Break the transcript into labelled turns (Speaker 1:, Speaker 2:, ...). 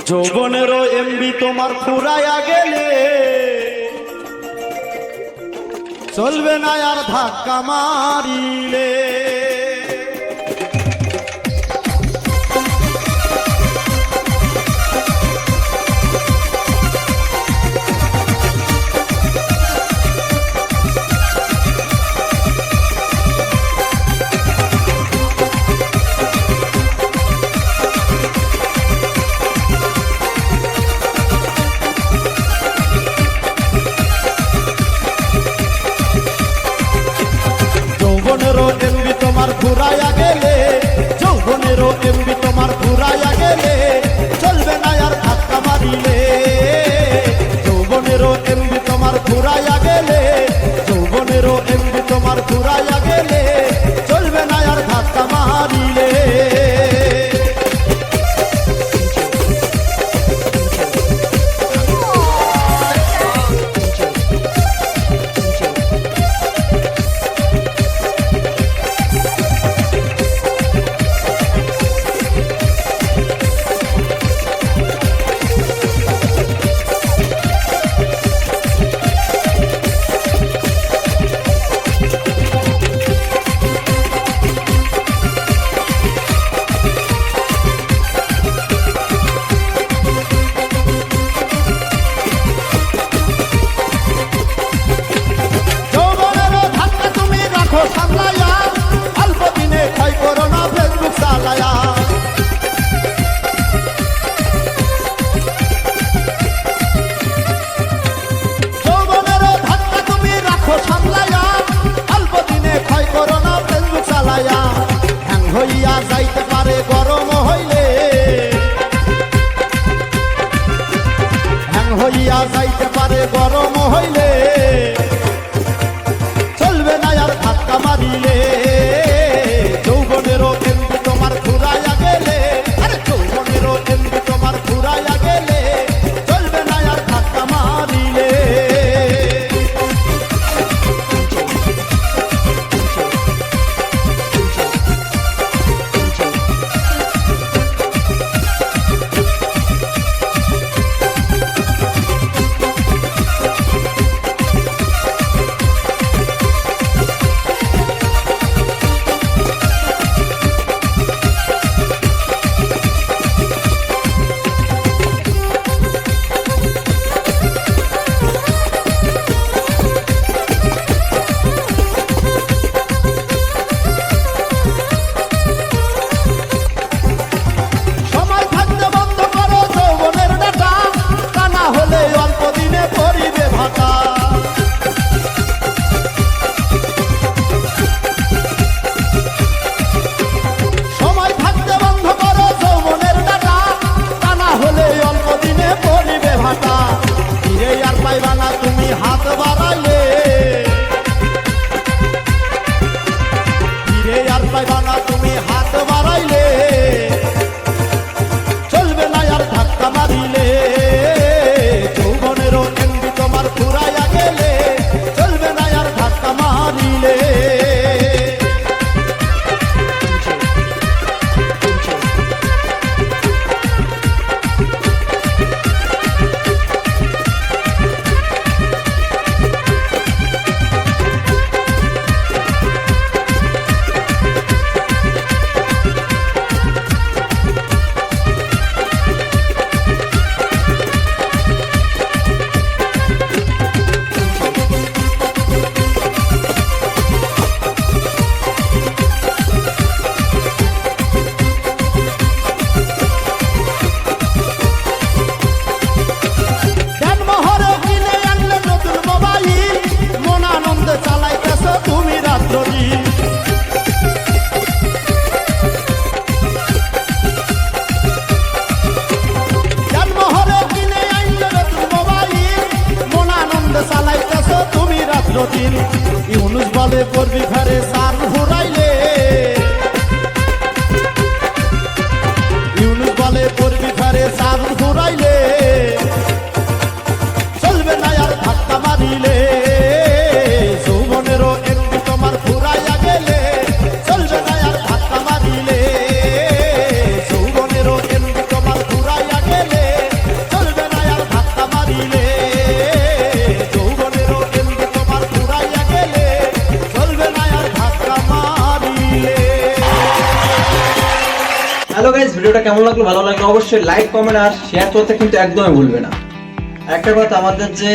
Speaker 1: যৌবনেরও MB তোমার ফুরাইয়া গেলে চলবে না আর ধাক্কা মারিলে। যৌবনেরও এমবি তোমার ফুরাইয়া গেলে, যৌবনেরও এমবি তোমার ফুরাইয়া গেলে চলবে না আর ধাক্কা মারিলে। যৌবনেরও এমবি তোমার ফুরাইয়া গেলে, যৌবনেরও এমবি তোমার ফুরাইয়া গেলে চলবে না আর ধাক্কা মারিলে। হইয়া যাইতে পারে গরম হইলে, হ্যাং হইয়া যাইতে পারে গরম হইলে চলবে না আর ধাক্কা মারিলে। যৌবনেরও এমবি তোমার ফুরাইয়া গেলে, আরে যৌবনেরও এমবি তোমার ফুরাইয়া গেলে চলবে না আর ধাক্কা মারিলে। তুমি হাত বাড়াইলে ফিরে আর পাইবা না, তুমি হাত বাড়াইলে চলবে না আর ধাক্কা মারিলে। যৌবনেরও এমবি তোমার ফুরাইয়া গেলে চলবে না আর ধাক্কা মারিলে। ইউনুস বলে করবি ঘরে সার ঘুরাইলে, ইউনুস বলে করবি ঘরে সার ঘুরাইলে চলবে না আর ধাক্কা মারিলে। যৌবনেরও এমবি তোমার ফুরাইয়া গেলে চলবে না আর ধাক্কা মারিলে। যৌবনেরও এমবি তোমার ফুরাইয়া গেলে
Speaker 2: হ্যালো গাইস, ভিডিওটা কেমন লাগলো? ভালো লাগলে অবশ্যই লাইক, কমেন্ট আর শেয়ার করতে কিন্তু একদমই ভুলবে না। একটা কথা, আমাদের যে